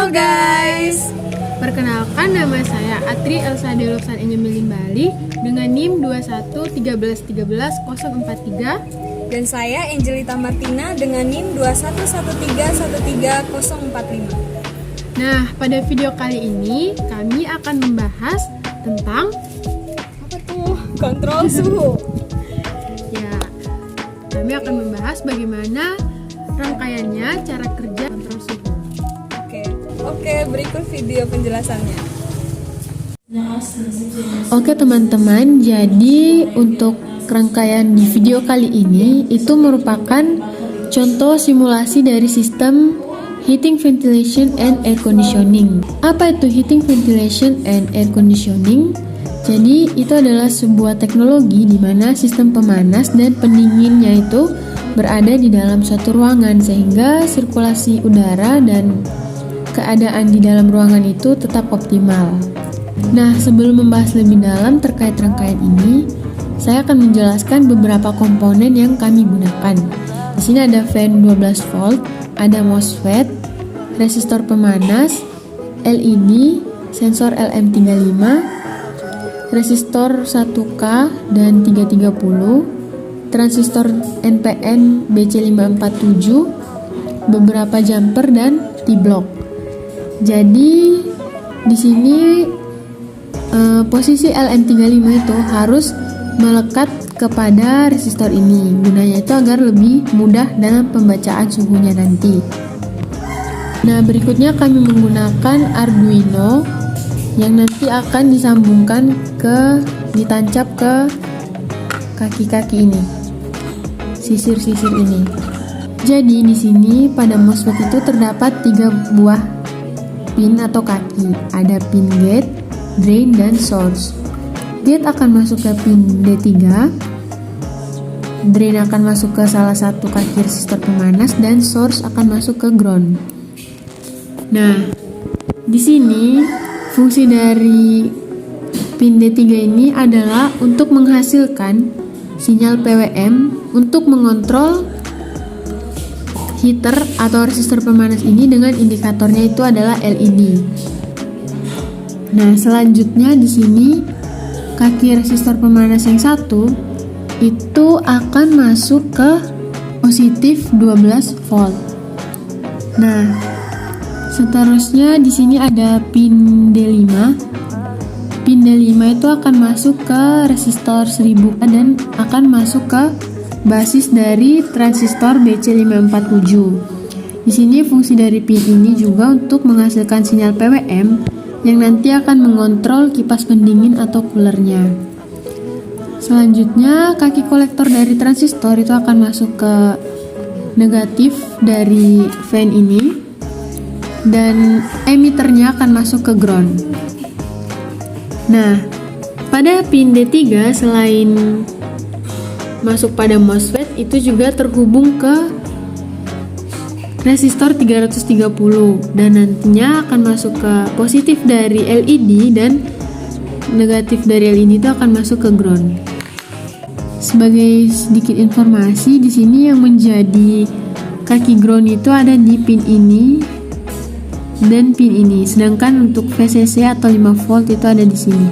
Halo guys. Perkenalkan, nama saya Atri Elsa Delosan Enyemelin Bali dengan NIM 211313043. Dan saya Angelita Martina dengan NIM 211313045. Nah, pada video kali ini kami akan membahas tentang Apa tuh? Kontrol suhu. ya, kami akan membahas bagaimana rangkaiannya, cara kerja kontrol suhu. Oke, berikut video penjelasannya. Oke teman-teman, jadi untuk rangkaian di video kali ini itu merupakan contoh simulasi dari sistem heating, ventilation, and air conditioning. Apa itu heating, ventilation, and air conditioning? Jadi itu adalah sebuah teknologi di mana sistem pemanas dan pendinginnya itu berada di dalam suatu ruangan sehingga sirkulasi udara dan keadaan di dalam ruangan itu tetap optimal. Nah, sebelum membahas lebih dalam terkait rangkaian ini, saya akan menjelaskan beberapa komponen yang kami gunakan. Di sini ada fan 12 volt, ada MOSFET, resistor pemanas, LED, sensor LM35, resistor 1K dan 330, transistor NPN BC547, beberapa jumper dan T-block. Jadi di sini posisi LM35 itu harus melekat kepada resistor ini. Gunanya itu agar lebih mudah dalam pembacaan suhunya nanti. Nah, berikutnya kami menggunakan Arduino yang nanti akan disambungkan ditancap ke kaki-kaki ini, sisir-sisir ini. Jadi di sini pada MOSFET itu terdapat 3 buah pin atau kaki, ada pin gate, drain, dan source. Gate akan masuk ke pin D3, drain akan masuk ke salah satu kaki resistor pemanas, dan source akan masuk ke ground. Nah, di sini fungsi dari pin D3 ini adalah untuk menghasilkan sinyal PWM untuk mengontrol heater atau resistor pemanas ini dengan indikatornya itu adalah LED. Nah, selanjutnya di sini kaki resistor pemanas yang satu itu akan masuk ke positif 12 volt. Nah, seterusnya di sini ada pin D5. Pin D5 itu akan masuk ke resistor 1000 dan akan masuk ke basis dari transistor BC547. Di sini fungsi dari pin ini juga untuk menghasilkan sinyal PWM yang nanti akan mengontrol kipas pendingin atau coolernya. Selanjutnya, kaki kolektor dari transistor itu akan masuk ke negatif dari fan ini dan emitternya akan masuk ke ground. Nah, pada pin D3 selain masuk pada MOSFET itu juga terhubung ke resistor 330 dan nantinya akan masuk ke positif dari LED dan negatif dari LED itu akan masuk ke ground. Sebagai sedikit informasi, di sini yang menjadi kaki ground itu ada di pin ini dan pin ini, sedangkan untuk VCC atau 5 volt itu ada di sini.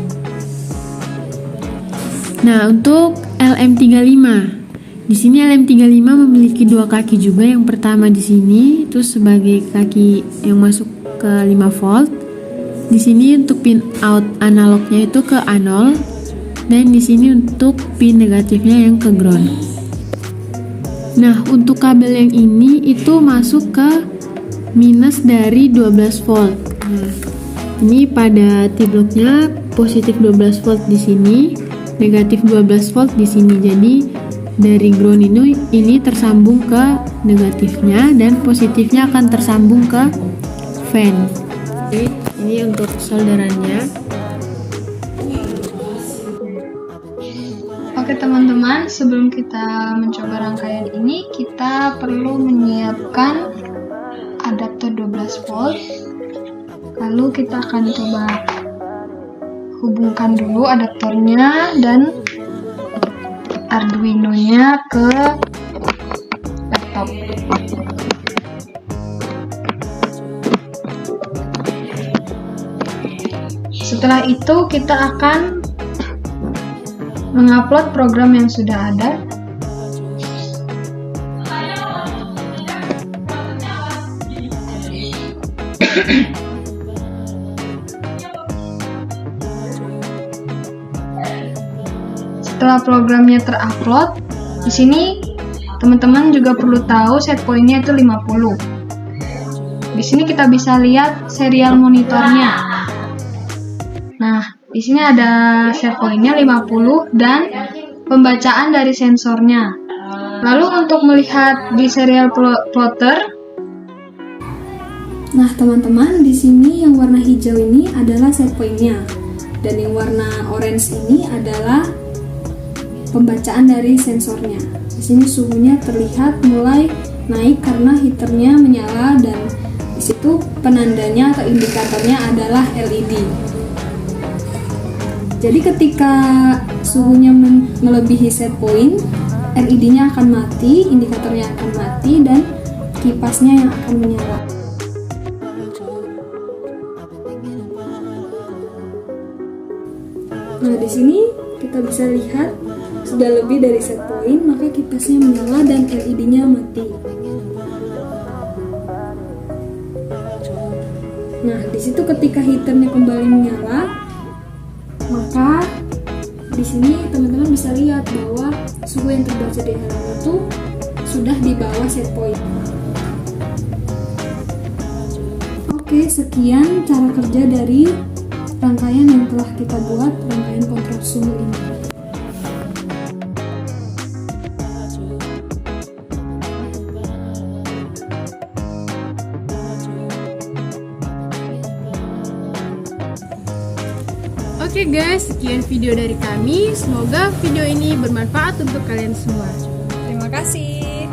Nah, untuk LM35. Di sini LM35 memiliki 2 kaki juga. Yang pertama di sini itu sebagai kaki yang masuk ke 5 volt. Di sini untuk pin out analognya itu ke A0 dan di sini untuk pin negatifnya yang ke ground. Nah, untuk kabel yang ini itu masuk ke minus dari 12 volt. Nah, ini pada T-blocknya positif 12 volt di sini, negatif 12 volt di sini. Jadi dari ground ini tersambung ke negatifnya dan positifnya akan tersambung ke fan. Jadi ini untuk solderannya. Oke teman-teman, sebelum kita mencoba rangkaian ini, kita perlu menyiapkan adaptor 12 volt. Lalu kita akan coba hubungkan dulu adaptornya dan Arduino-nya ke laptop. Setelah itu kita akan mengupload program yang sudah ada. Setelah programnya terupload, di sini teman-teman juga perlu tahu set point-nya itu 50. Di sini kita bisa lihat serial monitornya. Nah, di sini ada set point-nya 50 dan pembacaan dari sensornya. Lalu untuk melihat di serial plotter, Nah, teman-teman, di sini yang warna hijau ini adalah set point-nya. Dan yang warna orange ini adalah pembacaan dari sensornya. Di sini suhunya terlihat mulai naik karena heaternya menyala dan di situ penandanya atau indikatornya adalah LED. Jadi ketika suhunya melebihi set point, LED-nya akan mati, indikatornya akan mati dan kipasnya yang akan menyala. Nah, di sini kita bisa lihat sudah lebih dari set point, maka kipasnya menyala dan LED-nya mati. Nah, di situ ketika heaternya kembali menyala, maka di sini teman-teman bisa lihat bahwa suhu yang terbaca di helm itu sudah di bawah set point. Oke, sekian cara kerja dari rangkaian yang telah kita buat, rangkaian kontrol suhu ini. Oke guys, sekian video dari kami. Semoga video ini bermanfaat untuk kalian semua. Terima kasih.